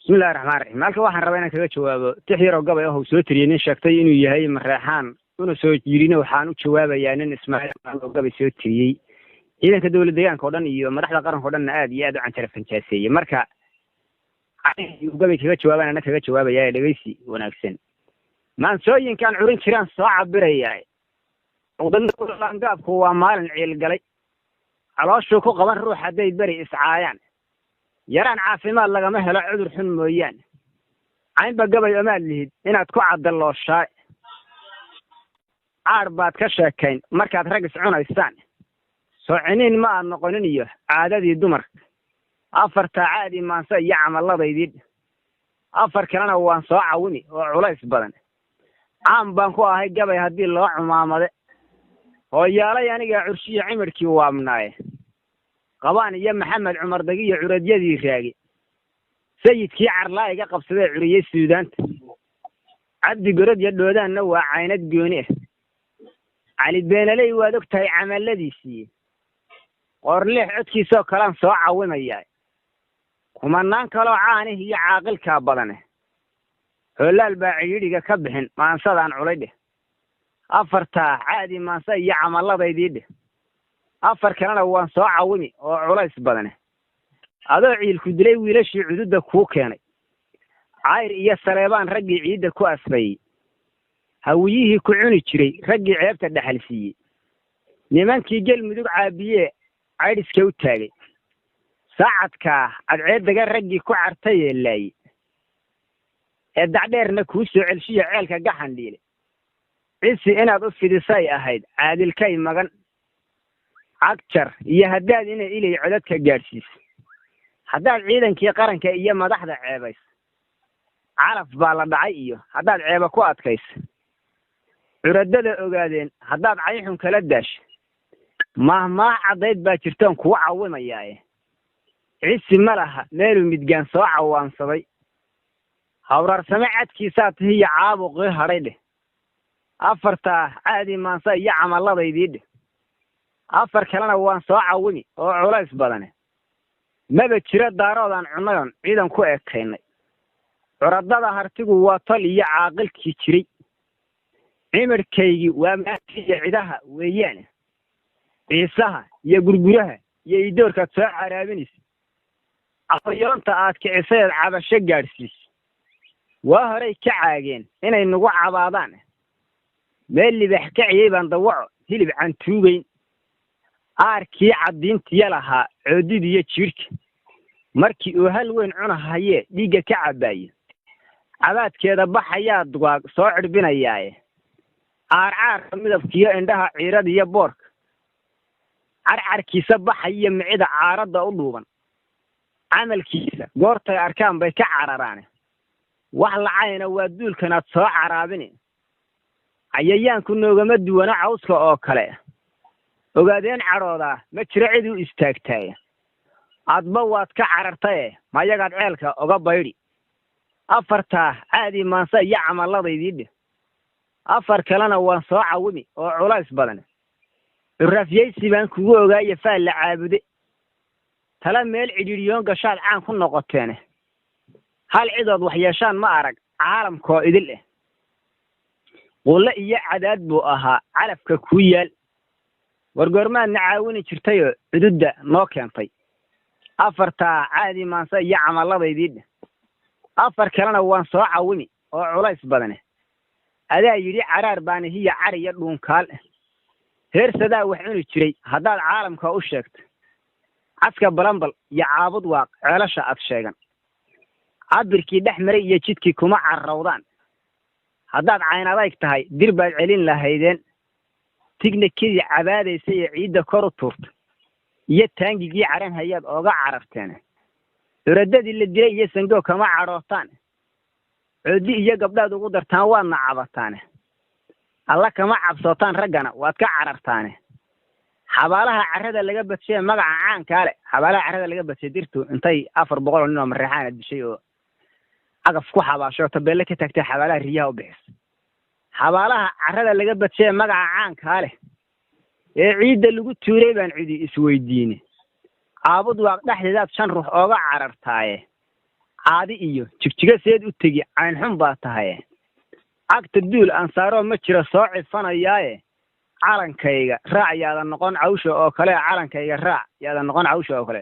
بسم الله الرحمن الرحيم halka waxaan rabaa inaan kaga jawaabo tixiro gabay oo soo tiriyay nin sheegtay inuu yahay Marreexaan una soo jiirina waxaan u jawaabayaa nin Ismaaciil oo gabay soo tiriyay ciidanka dawladda deegaanka oo dhan iyo madaxda qaranka oo dhan aad iyo aad u canjara fanjaaseeyay marka ayuu gabay kaga jawaabana kaga jawaabayaa dhageysi wanaagsan maansooyinkan curin jiraan soo cabirayay waddan gaabku waa maalin ciil galay calooshu ku qaban ruux haday bari iscaayaan yaraan caafimaad lagama helo cudur xun mooyaan aynba gabay amaad lihid inaad ku cadalooshaa aar baad ka sheekayn markaad rag is cunaysaan soociniin ma aad noqonin iyo caadadii dumarka afarta caadi maansa iyo camalladaydii afar kalena waan soo caawini oo culays badan aan baan ku ahay gabay haddii loo cumaamade oo yaalay aniga curshiyo cimirkii waabnaaye qabaan iyo maxamed cumar dagiyo curadyadii raagi sayidkii carlaa iga qabsaday curiyay suudaanta cabdi gorod iyo doodaanna waa caynad gooni ah cali beenaley waad ogtahay camalladiisii qorleex codkiisoo kalaan soo caawinayaa kumanaan kaloo caanihi iyo caaqilkaa badane hoolaal baa cidhiidhiga ka bixin maansadaan culay dheh afartaa caadi maansa iyo camalladaydii dheh afar kalena waan soo caawimi oo culays badane adoo ciilku dilay wiilashii cududda kuu keenay cayr iyo saleebaan raggii ciidda ku asbayey hawiyihii ku cuni jiray raggii ceebta dhaxal siiyey nimankii gelmudug caabiyee caydhiska u taagay saacadkaa cadceeddaga raggii ku cartay ee laayey ee dacdheerna kuu soo celshiya ceelka gaxan dhiile cisi inaad u fidisay ahayd caadilkay magan cagjar iyo haddaad inay ilay codadka gaadhsiiso haddaad ciidankii qaranka iyo madaxda ceebayso calaf baa la dhacay iyo haddaad ceeba ku adkayso curadada ogaadeen haddaad cayxun kala daasho maahmaah caddayd baa jirtoon kugu cawimayaaye cisi ma laha meeluu midgaan soo cawaansaday hawraarsame cadkiisaa tihiyo caabuqii hadhay dheh afartaa caadi maansa iyo camalladaydii dheh afar kalena waan soo caawimi oo culays badane maba jiro daaroodaan cunayon ciidan ku ekaynay curadada hartigu waa tol iyo caaqilkii jiray cimirkaygii waa maatiya cidaha weeyaan ciisaha iyo gurguraha iyo idoorkaad soo caraabinaysa afyoonta aad kicisayeed cabasho gaadhsiisa waa horay ka caageen inay nagu cabaadaan meel libax kaciyey baan dawaco hilib cantuugeyn aarkii caddiintiya lahaa coodidiyo jiirka markii uu hal weyn cunahayee dhiigga ka cabaaye cabaadkeeda baxayaa dugaag soo cirbinayaaye caarcaarka midabkiiyo indhaha ciirada iyo boorka carcarkiisa baxayiyo micida caaradda u dhuuban camalkiisa goortay arkaan bay ka cararaane wax lacayna waa duulkanaad soo caraabine cayayaanku noogama duwana cawska oo kale ogaadeen cadhoodaa ma jiro cid u istaagtaay adba waad ka carartaye mayagaad ceelka oga baydhi afartaa caadi maansa iyo camalladaydii dheh afar kalena waan soo caawimi oo culays badan raafyaysi baan kugu ogaaye faal la caabude tala meel cidhiidhiyoon gashaad caan ku noqoteene hal cidood wax yeeshaan ma arag caalamkoo idil ah qulle iyo cadaad buu ahaa calafka kuu yaal wargoormaadna caawini jirtayoo cududda noo keentay afartaa caadi maansa iyo camalladaydii dheh afar kalena waan soo caawimi oo culays badane adaa yidhi caraar baani hiya cari iyo dhuunkaal heersadaa wax cuni jiray haddaad caalamka u sheegto caska balambal iyo caabud waaq ceelasha aad sheegan cabirkii dhex maray iyo jidkii kuma carrawdaan haddaad caynadayg tahay dir baad celin lahaydeen tignikidii cabaadaysa ee ciidda kor u tuurta iyo taangigii caran hayaad ooga cararteen curadadii la dilay iyo sangoo kama cadhootaan coodi iyo gabdhaad ugu dartaan waadna cabataane alla kama cabsootaan raggana waad ka carartaane xabaalaha carrada laga badshay magaca caankaa le xabaalaha carrada laga badshay dirtu intay 400 nin oo Marreexaan dishay oo agaf ku xabaasho tabeelle ka tagtay xabaalaha riyaha u bixis xabaalaha carrada laga badshay magaca caankaa leh ee ciidda lagu tuuray baan cidi isweydiine caabud waaq dhexdeedaad 5 ruux ooga carartaaye caadi iyo jigjiga seed u tegi cayn xun baa tahay cagta duul ansaaro ma jiro soo cifanayaaye calankayga raac yaada noqon cawsha oo kale calankayga raac yaada noqon cawsha oo kale